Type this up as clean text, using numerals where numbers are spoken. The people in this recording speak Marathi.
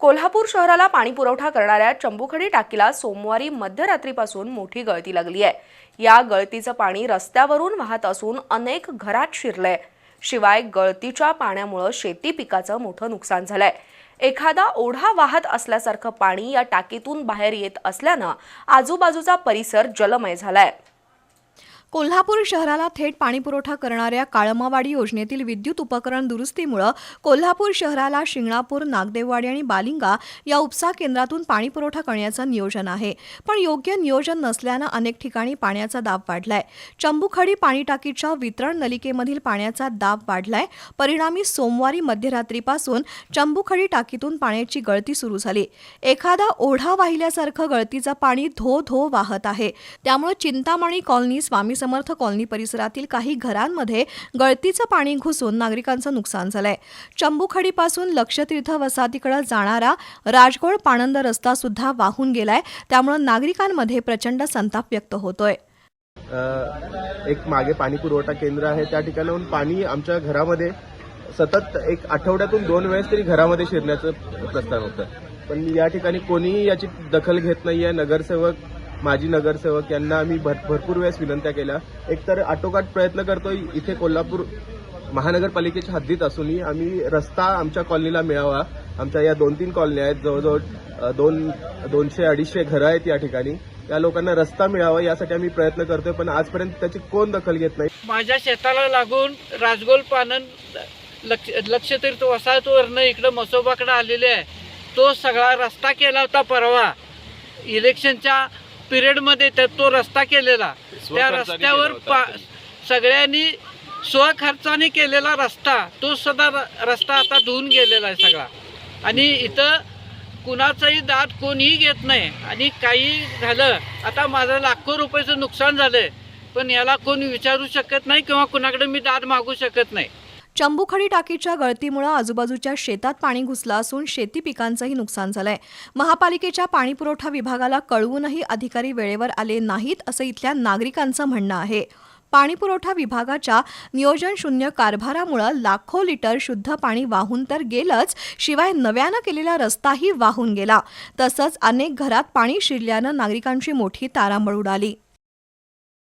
कोल्हापूर शहराला पाणी पुरवठा करणाऱ्या चंबुखडी टाकीला सोमवारी मध्यरात्रीपासून मोठी गळती लागली आहे। या गळतीचं पाणी रस्त्यावरून वाहत असून अनेक घरात शिरलंय। शिवाय गळतीच्या पाण्यामुळे शेती पिकाचं मोठं नुकसान झालंय। एखादा ओढा वाहत असल्यासारखं पाणी या टाकीतून बाहेर येत असल्यानं आजूबाजूचा परिसर जलमय झालाय। कोल्हापूर शहराला थेट पाणीपुरवठा करणाऱ्या काळमावाडी योजनेतील विद्युत उपकरण दुरुस्तीमुळे कोल्हापूर शहराला शिंगणापूर, नागदेववाडी आणि बालिंगा या उपसा केंद्रातून पाणीपुरवठा करण्याचं नियोजन आहे। पण योग्य नियोजन नसल्यानं अनेक ठिकाणी पाण्याचा दाब वाढलाय। चंबुखडी पाणी टाकीच्या वितरण नलिकेमधील पाण्याचा दाब वाढलाय। परिणामी सोमवारी मध्यरात्रीपासून चंबुखडी टाकीतून पाण्याची गळती सुरू झाली। एखादा ओढा वाहिल्यासारखं गळतीचं पाणी धो धो वाहत आहे। त्यामुळे चिंतामणी कॉलनी, स्वामी समर्थ कॉलनी परिसरातील काही घरांमध्ये गळतीचं पाणी घुसून नागरिकांचं नुकसान झालंय। चंबुखडीपासून लक्षतीर्थ वसाहतीकडे जाणारा राजगोळ पाणंद रस्ता सुद्धा वाहून गेलाय। त्यामुळे नागरिकांमध्ये प्रचंड संताप व्यक्त होतोय। एक मागे पाणी पुरवठा केंद्र आहे, त्या ठिकाणाहून पाणी आमच्या घरामध्ये सतत एक आठवड्यातून 2 वेळेस तरी घरामध्ये शिरण्याचं प्रस्ताव होतं, पण या ठिकाणी कोणीही याची दखल घेत नाहीये। नगरसेवक, माजी नगरसेवक यांना आम्ही भरपूर वेळेस विनंत्या केल्या। एकतर आटोकाट प्रयत्न करतोय इथे कोल्हापूर महानगरपालिकेच्या हद्दीत असूनही आम्ही रस्ता आमच्या कॉलनीला मिळावा। आमच्या या 2-3 कॉलनी आहेत, जवळजवळ 200-250 घरं आहेत या ठिकाणी। या लोकांना रस्ता मिळावा यासाठी आम्ही प्रयत्न करतोय, पण आजपर्यंत त्याची कोण दखल घेत नाही। माझ्या शेताला लागून राजगोल पानंद लक्षतीर्थ वसाहतवरनं इकडं मसोबाकडे आलेले आहे। तो सगळा रस्ता केला होता परवा इलेक्शनच्या पिरियडमध्ये, तो रस्ता केलेला। त्या रस्त्यावर सगळ्यांनी स्वखर्चाने केलेला रस्ता, तो सुद्धा रस्ता आता धुवून गेलेला आहे सगळा। आणि इथं कुणाचाही दाद कोणीही घेत नाही। आणि काही झालं, आता माझं लाखो रुपयाचं नुकसान झालंय, पण याला कोणी विचारू शकत नाही किंवा कुणाकडे मी दाद मागू शकत नाही। चंबुखडी टाकीच्या गळतीमुळे आजूबाजूच्या शेतात पाणी घुसलं असून शेती पिकांचंही नुकसान झालंय। महापालिकेच्या पाणीपुरवठा विभागाला कळवूनही अधिकारी वेळेवर आले नाहीत असं इथल्या नागरिकांचं म्हणणं आहे। पाणीपुरवठा विभागाच्या नियोजन शून्य कारभारामुळे लाखो लिटर शुद्ध पाणी वाहून तर गेलंच, शिवाय नव्यानं केलेला रस्ताही वाहून गेला। तसंच अनेक घरात पाणी शिरल्यानं नागरिकांची मोठी तारांबळ उडाली।